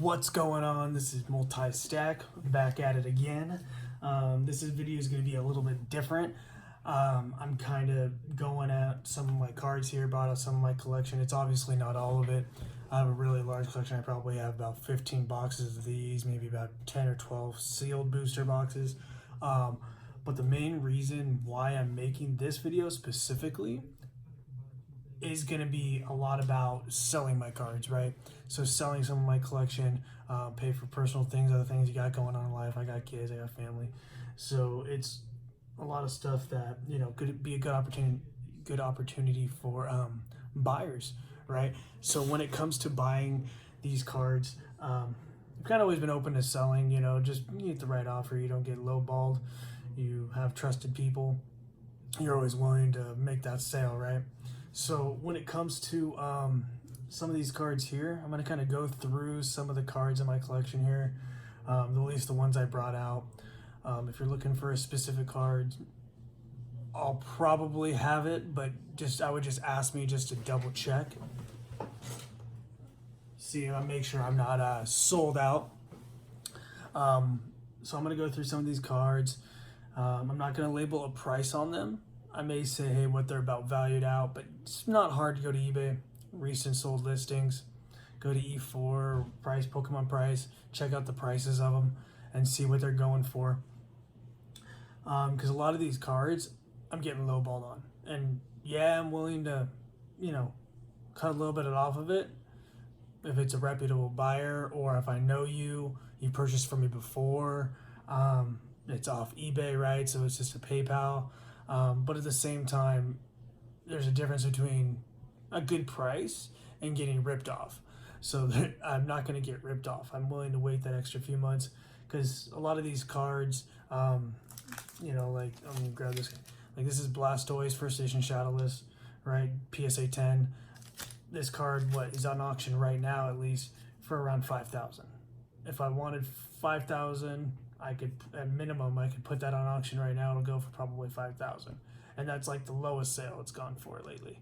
What's going on? This is Multi-Stack, back at it again. This video is going to be a little bit different. I'm kind of going at some of my cards here, brought out some of my collection. It's obviously not all of it. I have a really large collection. I probably have about 15 boxes of these, maybe about 10 or 12 sealed booster boxes. But the main reason why I'm making this video specifically is going to be a lot about selling my cards, right? So selling some of my collection, pay for personal things, other things you got going on in life. I got kids, I got family. So it's a lot of stuff that, you know, could be a good opportunity for buyers, right? So when it comes to buying these cards, I've kind of always been open to selling, you know, just you get the right offer, you don't get lowballed, you have trusted people, you're always willing to make that sale, right? So when it comes to some of these cards here, I'm going to kind of go through some of the cards in my collection here, at least the ones I brought out. If you're looking for a specific card, I'll probably have it, but I would just ask me just to double check. See, I'll make sure I'm not sold out. So I'm going to go through some of these cards. I'm not going to label a price on them. I may say, hey, what they're about valued out, but it's not hard to go to eBay, recent sold listings, go to E4, price, Pokemon price, check out the prices of them and see what they're going for. Because a lot of these cards, I'm getting lowballed on. And yeah, I'm willing to, you know, cut a little bit off of it if it's a reputable buyer, or if I know you purchased from me before, it's off eBay, right? So it's just a PayPal. But at the same time, there's a difference between a good price and getting ripped off. So I'm not going to get ripped off. I'm willing to wait that extra few months because a lot of these cards, you know, like, I'm going to grab this. Like, this is Blastoise First Edition Shadowless, right? PSA 10. This card, is on auction right now, at least, for around 5,000. If I wanted 5,000, I could, at minimum, I could put that on auction right now. It'll go for probably 5,000, and that's like the lowest sale it's gone for lately.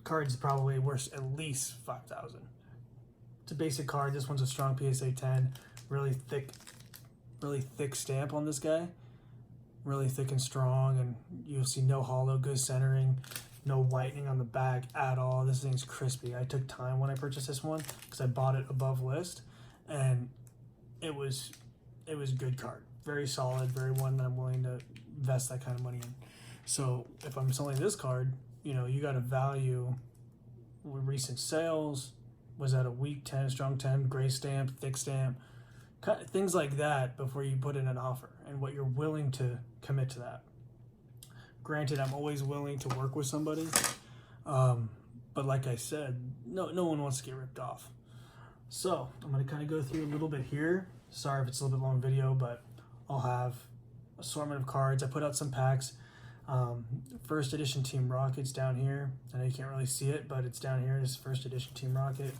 Cards probably worth at least 5,000. It's a basic card. This one's a strong PSA 10. Really thick stamp on this guy. Really thick and strong, and you'll see no hollow, good centering, no whitening on the back at all. This thing's crispy. I took time when I purchased this one because I bought it above list, and it was a good card, very solid, very one that I'm willing to invest that kind of money in. So if I'm selling this card, you know, you got to value recent sales, was that a weak 10, strong 10, gray stamp, thick stamp, things like that before you put in an offer and what you're willing to commit to that. Granted, I'm always willing to work with somebody, but like I said, no one wants to get ripped off. So I'm going to kind of go through a little bit here. Sorry if it's a little bit long video, but I'll have assortment of cards. I put out some packs. First edition Team Rocket's down here. I know you can't really see it, but it's down here. This is first edition Team Rocket.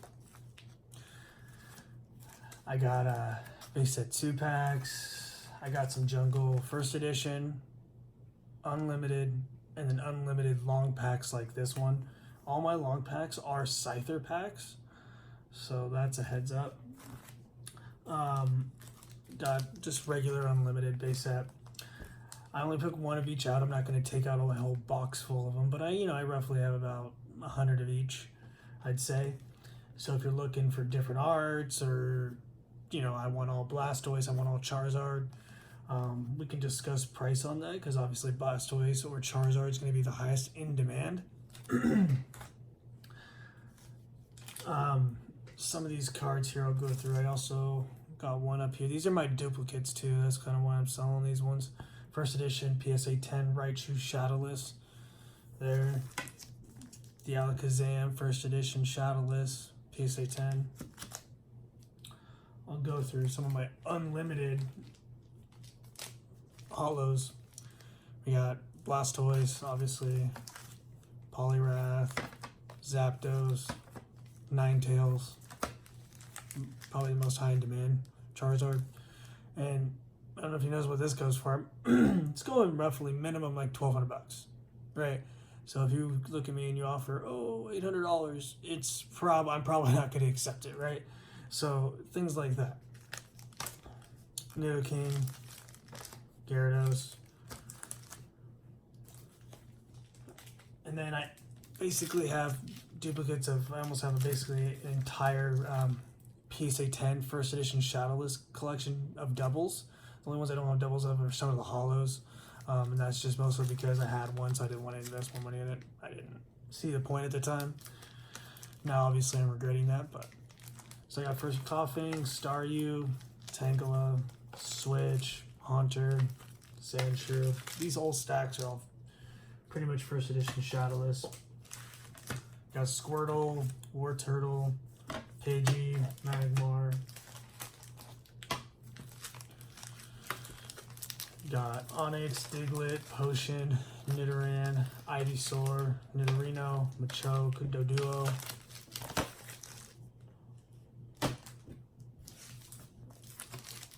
I got a base set 2 packs. I got some Jungle first edition, unlimited, and then unlimited long packs like this one. All my long packs are Scyther packs. So that's a heads up. Got just regular unlimited base set. I only took one of each out. I'm not going to take out a whole box full of them, but I roughly have about 100 of each, I'd say. So if you're looking for different arts, or, you know, I want all Blastoise, I want all Charizard, we can discuss price on that, because obviously Blastoise or Charizard is going to be the highest in demand. Some of these cards here I'll go through. I also got one up here. These are my duplicates too. That's kind of why I'm selling these ones. First edition PSA 10 Raichu Shadowless. There. The Alakazam First Edition Shadowless PSA 10. I'll go through some of my unlimited hollows. We got Blastoise, obviously, Poliwrath, Zapdos, Ninetales, probably the most high in demand, Charizard. And I don't know if you know what this goes for. It's going roughly minimum like $1,200, right? So if you look at me and you offer, oh, $800, I'm probably not going to accept it, right? So things like that. Nidoking, Gyarados. And then I basically have duplicates of, I almost have basically an entire PSA 10 first edition Shadowless collection of doubles. The only ones I don't have doubles of are some of the hollows. And that's just mostly because I had one, so I didn't want to invest more money in it. I didn't see the point at the time. Now, obviously, I'm regretting that. But so I got First Coughing, Staryu, Tangela, Switch, Haunter, Sandshrew. These whole stacks are all pretty much first edition Shadowless. Got Squirtle, Wartortle, Pidgey, Magmar. Got Onix, Diglett, Potion, Nidoran, Ivysaur, Nidorino, Machoke, Doduo.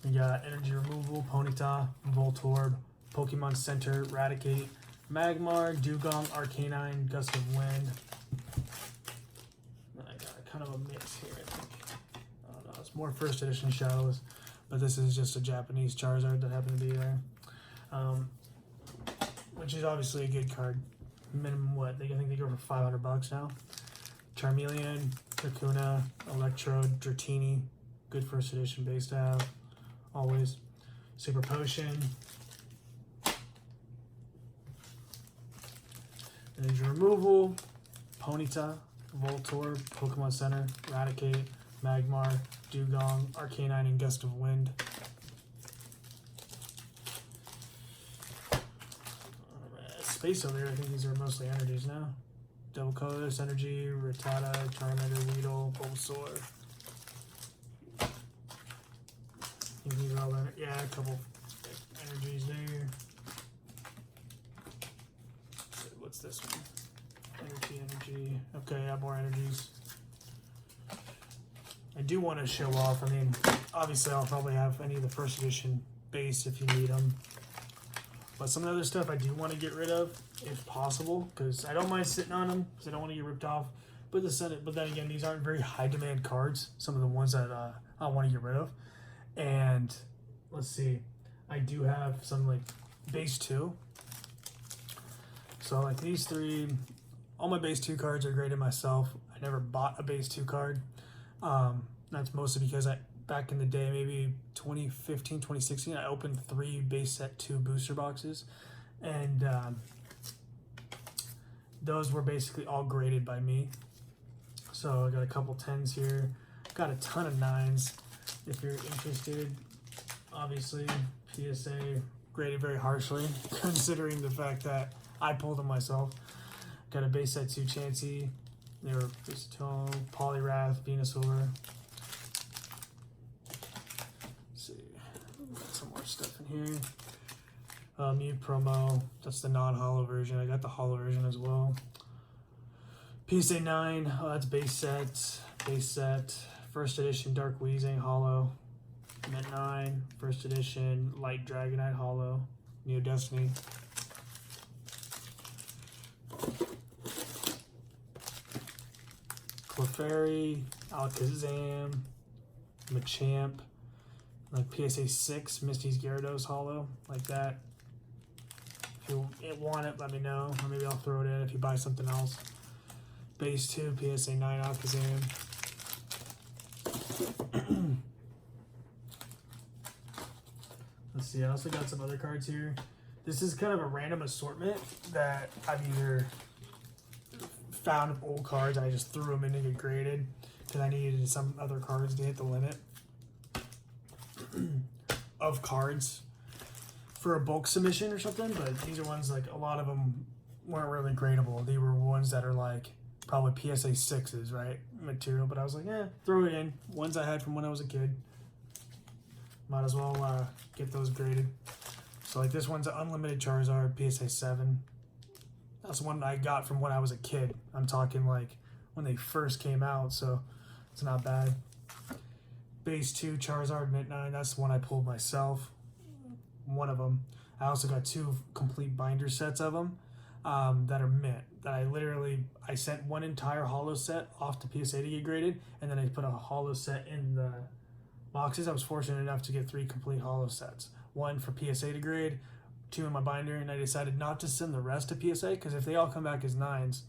We got Energy Removal, Ponyta, Voltorb, Pokemon Center, Raticate, Magmar, Dugong, Arcanine, Gust of Wind. I got kind of a mix here, I think. I don't know, it's more first edition Shadowless, but this is just a Japanese Charizard that happened to be there. Which is obviously a good card. Minimum what? I think they go for $500 now. Charmeleon, Kakuna, Electrode, Dratini. Good first edition base to have. Always. Super Potion. Energy Removal. Ponyta, Voltorb, Pokemon Center, Raticate, Magmar, Dugong, Arcanine, and Gust of Wind. Space over here, I think these are mostly energies now. Double Colorless Energy, Rattata, Charmander, Weedle, Bulbasaur. I think these are all yeah, a couple energies there. So what's this one? Energy. Okay, yeah, more energies. I do want to show off. I mean, obviously I'll probably have any of the first edition base if you need them. But some of the other stuff I do want to get rid of, if possible, because I don't mind sitting on them, because I don't want to get ripped off. But then again, these aren't very high demand cards. Some of the ones that I want to get rid of. And let's see, I do have some like base 2. So like these 3, all my base 2 cards are graded myself. I never bought a base 2 card. That's mostly because back in the day, maybe 2015, 2016, I opened 3 base set 2 booster boxes, and those were basically all graded by me. So I got a couple 10s here, got a ton of 9s. If you're interested, obviously PSA graded very harshly, considering the fact that I pulled them myself. Got a base set 2 Chansey, they were Versatile, Poliwrath, Venusaur. Some more stuff in here. Mew promo, that's the non-holo version. I got the holo version as well. PSA 9, that's base set. First edition Dark Weezing holo. Mint 9, first edition Light Dragonite holo. Neo Destiny. Clefairy, Alakazam, Machamp. Like PSA 6, Misty's Gyarados holo, like that. If you want it, let me know. Or maybe I'll throw it in if you buy something else. Base 2, PSA 9 Alakazam. Let's see, I also got some other cards here. This is kind of a random assortment that I've either found of old cards. I just threw them in to get graded because I needed some other cards to hit the limit of cards for a bulk submission or something, but these are ones like a lot of them weren't really gradable. They were ones that are like probably PSA 6s, right? Material, but I was like, throw it in. Ones I had from when I was a kid. Might as well get those graded. So like this one's an Unlimited Charizard, PSA 7. That's one I got from when I was a kid. I'm talking like when they first came out, so it's not bad. Base 2 Charizard Mint 9, that's the one I pulled myself. One of them. I also got 2 complete binder sets of them. that are mint. That I sent one entire holo set off to PSA to get graded, and then I put a holo set in the boxes. I was fortunate enough to get 3 complete holo sets. One for PSA to grade, 2 in my binder, and I decided not to send the rest to PSA because if they all come back as 9s,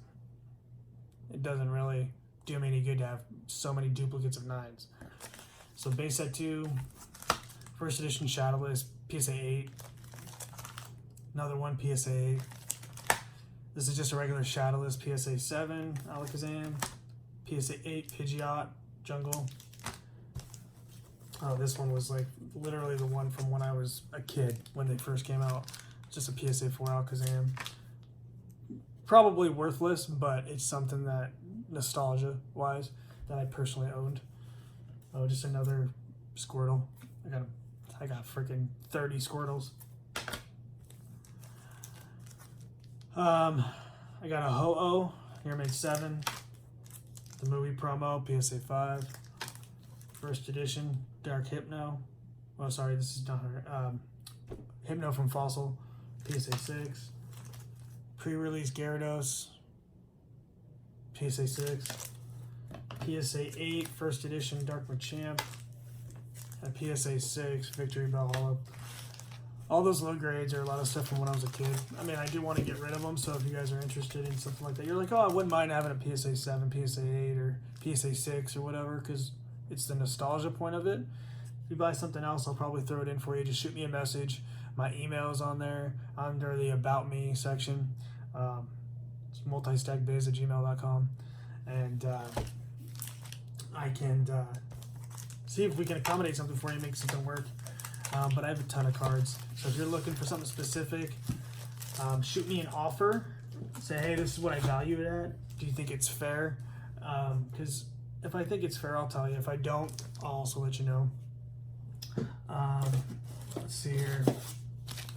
it doesn't really do me any good to have so many duplicates of 9s. So base set 2, first edition Shadowless, PSA 8, another one PSA 8. This is just a regular Shadowless PSA 7 Alakazam, PSA 8 Pidgeot Jungle. Oh, this one was like literally the one from when I was a kid when they first came out. Just a PSA 4 Alakazam. Probably worthless, but it's something that nostalgia-wise that I personally owned. Oh, just another Squirtle. I got freaking 30 Squirtles. I got a Ho-Oh, Year Made 7, the movie promo, PSA 5, first edition, Dark Hypno. Oh, sorry, this is not her. Hypno from Fossil, PSA 6, pre-release Gyarados, PSA 6, PSA 8, first edition, Dark Machamp, and PSA 6, Victory Bell Hollow. All those low grades are a lot of stuff from when I was a kid. I mean, I do want to get rid of them, so if you guys are interested in something like that, you're like, oh, I wouldn't mind having a PSA 7, PSA 8, or PSA 6, or whatever, because it's the nostalgia point of it. If you buy something else, I'll probably throw it in for you. Just shoot me a message. My email is on there under the About Me section. It's multistackbiz@gmail.com. And I can see if we can accommodate something for you, make something work. But I have a ton of cards. So if you're looking for something specific, shoot me an offer. Say, hey, this is what I value it at. Do you think it's fair? Because if I think it's fair, I'll tell you. If I don't, I'll also let you know. Let's see here.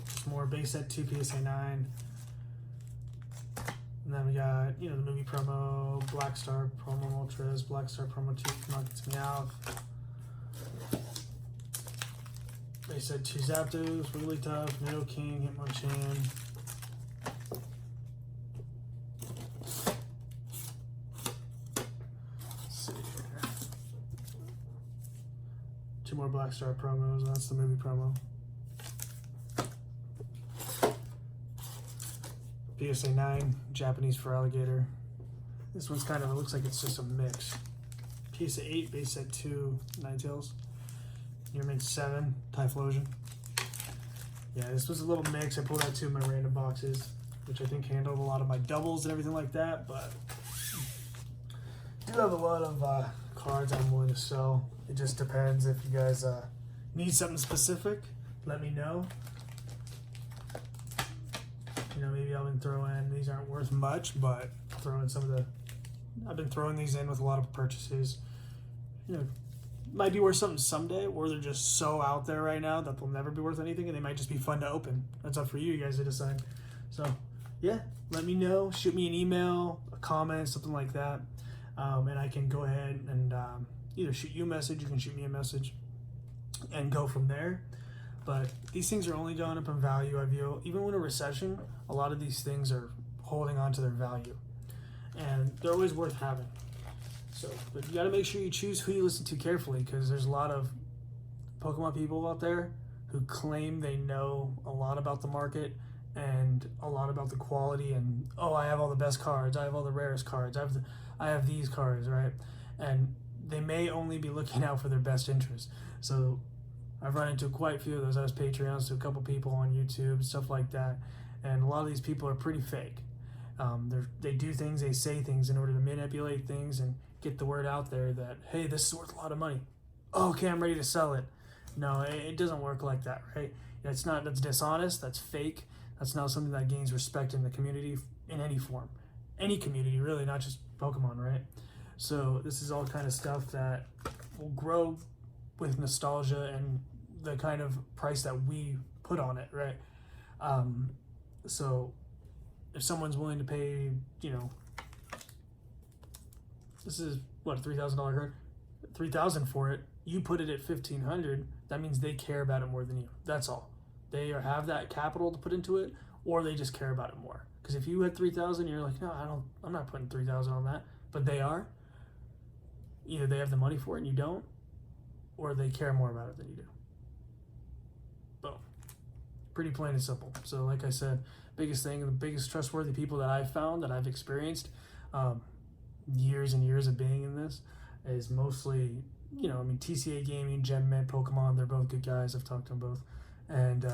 Just more base set 2 PSA 9. And then we got, the movie promo, Black Star promo Ultras, Black Star promo 2, Markets Meowth. They said 2 Zapdos, Wigglytuff, Nidoking, Hitmonchan. Let's see here. 2 more Black Star promos, that's the movie promo. PSA 9, Japanese for Alligator. This one's kind of, it looks like it's just a mix. PSA 8, base set 2, Ninetales. Year Made 7, Typhlosion. Yeah, this was a little mix. I pulled out 2 of my random boxes, which I think handled a lot of my doubles and everything like that, but I do have a lot of cards I'm willing to sell. It just depends. If you guys need something specific, let me know. Maybe I've been throwing, these aren't worth much, but throwing some of the, I've been throwing these in with a lot of purchases. Might be worth something someday, or they're just so out there right now that they'll never be worth anything, and they might just be fun to open. That's up for you guys to decide. So, yeah, let me know. Shoot me an email, a comment, something like that, and I can go ahead and either shoot you a message, you can shoot me a message, and go from there. But these things are only going up in value, I feel. Even when a recession, a lot of these things are holding on to their value, and they're always worth having. So, but you got to make sure you choose who you listen to carefully, because there's a lot of Pokemon people out there who claim they know a lot about the market and a lot about the quality, and I have all the best cards, I have all the rarest cards, I have these cards, right? And they may only be looking out for their best interest. So I've run into quite a few of those. I was Patreons to a couple people on YouTube, stuff like that, and a lot of these people are pretty fake. They do things, they say things in order to manipulate things and get the word out there that, hey, this is worth a lot of money. Okay, I'm ready to sell it. No, it doesn't work like that, right? That's dishonest, that's fake. That's not something that gains respect in the community in any form. Any community, really, not just Pokemon, right? So this is all kind of stuff that will grow with nostalgia and the kind of price that we put on it, right? So if someone's willing to pay, this is what, a $3,000 card, $3,000 for it. You put it at $1,500. That means they care about it more than you. That's all. They have that capital to put into it, or they just care about it more. Because if you had 3,000, you're like, no, I'm not putting 3,000 on that, but they are. Either they have the money for it and you don't, or they care more about it than you do. Boom. Pretty plain and simple. So like I said, biggest thing, the biggest trustworthy people that I've found, that I've experienced, years and years of being in this, is mostly, TCA Gaming, Gem Mint, Pokemon. They're both good guys. I've talked to them both. And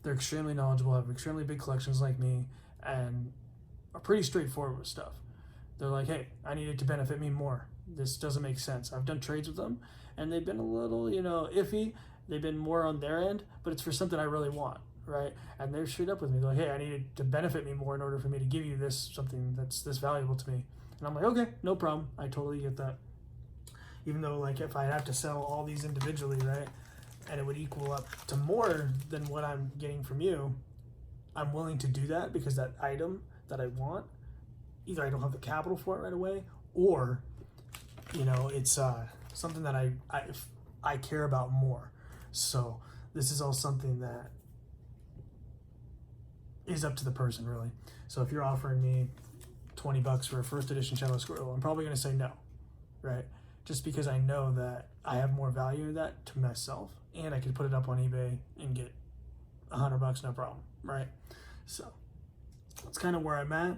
they're extremely knowledgeable, have extremely big collections like me, and are pretty straightforward with stuff. They're like, hey, I need it to benefit me more. This doesn't make sense. I've done trades with them, and they've been a little, iffy. They've been more on their end, but it's for something I really want, right? And they're straight up with me. They're like, hey, I need it to benefit me more in order for me to give you this, something that's this valuable to me. And I'm like, okay, no problem. I totally get that. Even though, like, if I have to sell all these individually, right, and it would equal up to more than what I'm getting from you, I'm willing to do that because that item that I want, either I don't have the capital for it right away, or, it's something that I care about more. So this is all something that is up to the person, really. So if you're offering me $20 for a first edition Shadow Squirtle, I'm probably going to say no, right? Just because I know that I have more value in that to myself, and I could put it up on eBay and get $100, no problem, right? So that's kind of where I'm at.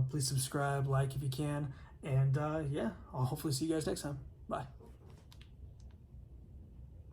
Please subscribe, like if you can, and yeah, I'll hopefully see you guys next time. Bye.